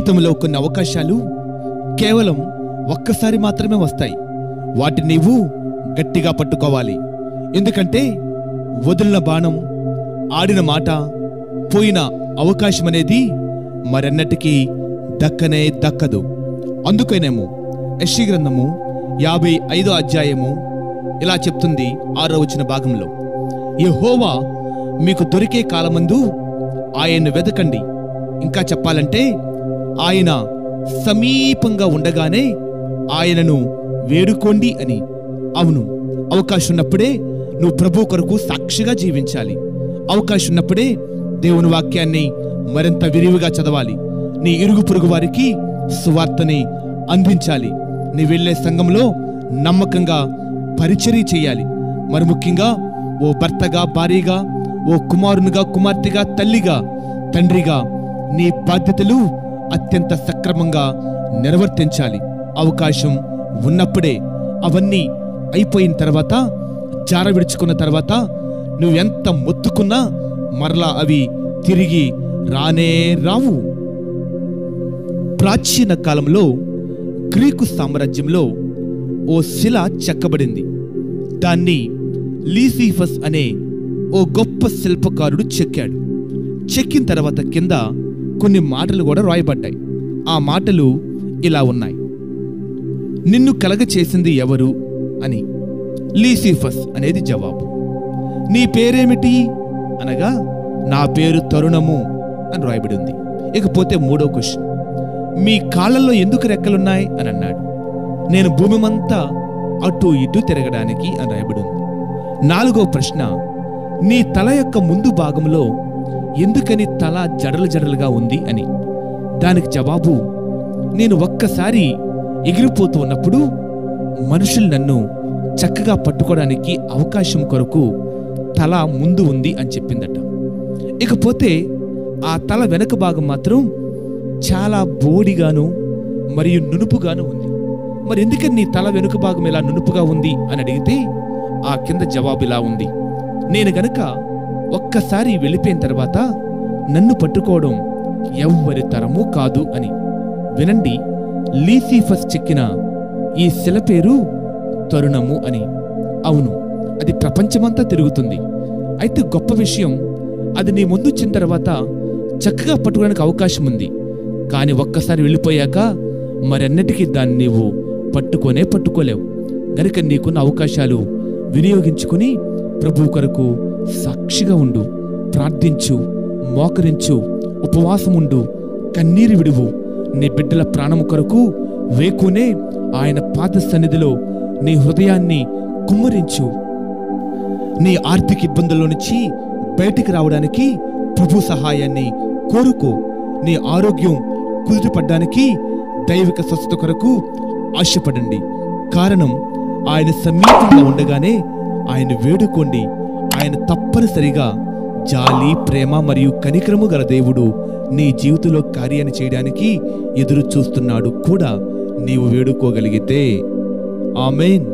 జీవితంలో కొన్ని అవకాశాలు కేవలం ఒక్కసారి మాత్రమే వస్తాయి. వాటిని నీవు గట్టిగా పట్టుకోవాలి. ఎందుకంటే వదిలిన బాణం, ఆడిన మాట, పోయిన అవకాశం అనేది మరెన్నటికీ దక్కనే దక్కదు. అందుకనేమో యెషయా గ్రంథము 55వ అధ్యాయము ఇలా చెప్తుంది 6వ వచన భాగంలో, యెహోవా మీకు దొరికే కాలమందు ఆయన్ను వెతకండి. ఇంకా చెప్పాలంటే ఆయన సమీపంగా ఉండగానే ఆయనను వేడుకోండి అని. అవును, అవకాశం ఉన్నప్పుడే నువ్వు ప్రభు కొరకు సాక్షిగా జీవించాలి. అవకాశం ఉన్నప్పుడే దేవుని వాక్యాన్ని మరింత విరివిగా చదవాలి. నీ ఇరుగు పొరుగు వారికి సువార్తని అందించాలి. నీ వెళ్ళే సంఘంలో నమ్మకంగా పరిచర్య చేయాలి. మరి ముఖ్యంగా ఓ భర్తగా, భార్యగా, ఓ కుమారునిగా, కుమార్తెగా, తల్లిగా, తండ్రిగా నీ బాధ్యతలు అత్యంత సక్రమంగా నిర్వర్తించాలి. అవకాశం ఉన్నప్పుడే. అవన్నీ అయిపోయిన తర్వాత, జార విడుచుకున్న తర్వాత నువ్వెంత మొత్తుకున్నా మరలా అవి తిరిగి రానే రావు. ప్రాచీన కాలంలో గ్రీకు సామ్రాజ్యంలో ఓ శిల చెక్కబడింది. దాన్ని లీసిఫస్ అనే ఓ గొప్ప శిల్పకారుడు చెక్కాడు. చెక్కిన తర్వాత కింద కొన్ని మాటలు కూడా రాయబడ్డాయి. ఆ మాటలు ఇలా ఉన్నాయి: నిన్ను కలగచేసింది ఎవరు అని. లీసిఫస్ అనేది జవాబు. నీ పేరేమిటి అనగా, నా పేరు తరుణము అని రాయబడి ఉంది. ఇకపోతే 3వ క్వశ్చన్, మీ కాళ్ళల్లో ఎందుకు రెక్కలున్నాయి అని అన్నాడు. నేను భూమిమంతా అటు ఇటు తిరగడానికి అని రాయబడి ఉంది. 4వ ప్రశ్న, నీ తల యొక్క ముందు భాగంలో ఎందుకని తల జడలు జడలుగా ఉంది అని. దానికి జవాబు, నేను ఒక్కసారి ఎగిరిపోతూ ఉన్నప్పుడు మనుషులు నన్ను చక్కగా పట్టుకోవడానికి అవకాశం కొరకు తల ముందు ఉంది అని చెప్పిందట. ఇకపోతే ఆ తల వెనక భాగం మాత్రం చాలా బోడిగాను మరియు నునుపుగాను ఉంది. మరి ఎందుకని నీ తల వెనుక భాగం ఇలా నునుపుగా ఉంది అని అడిగితే ఆ కింద జవాబు ఇలా ఉంది: నేను గనక ఒక్కసారి వెళ్ళిపోయిన తర్వాత నన్ను పట్టుకోవడం ఎవ్వరి తరమూ కాదు అని. వినండి, లీసిఫస్ చెక్కిన ఈ శిల పేరు తరుణము అని. అవును, అది ప్రపంచమంతా తిరుగుతుంది. అయితే గొప్ప విషయం, అది నీ ముందు వచ్చిన తర్వాత చక్కగా పట్టుకోవడానికి అవకాశం ఉంది. కానీ ఒక్కసారి వెళ్ళిపోయాక మరెన్నటికీ దాన్ని నీవు పట్టుకోలేవు. గనుక నీకున్న అవకాశాలు వినియోగించుకుని ప్రభువు కొరకు సాక్షిగా ఉండు. ప్రార్థించు, మోకరించు, ఉపవాసం ఉండు, కన్నీరు విడువు. నీ బిడ్డల ప్రాణము కొరకు వేకునే ఆయన పాద సన్నిధిలో నీ హృదయాన్ని కుమ్మరించు. నీ ఆర్థిక ఇబ్బందుల్లో నుంచి బయటికి రావడానికి ప్రభు సహాయాన్ని కోరుకో. నీ ఆరోగ్యం కుదుటపడ్డానికి దైవిక స్వస్థత కొరకు ఆశపడండి. కారణం, ఆయన సమీపంగా ఉండగానే ఆయన వేడుకోండి. ఆయన తప్పనిసరిగా జాలి, ప్రేమ మరియు కనికరము గల దేవుడు నీ జీవితంలో కార్యాన్ని చేయడానికి ఎదురు చూస్తున్నాడు కూడా, నీవు వేడుకోగలిగితే. ఆమేన్.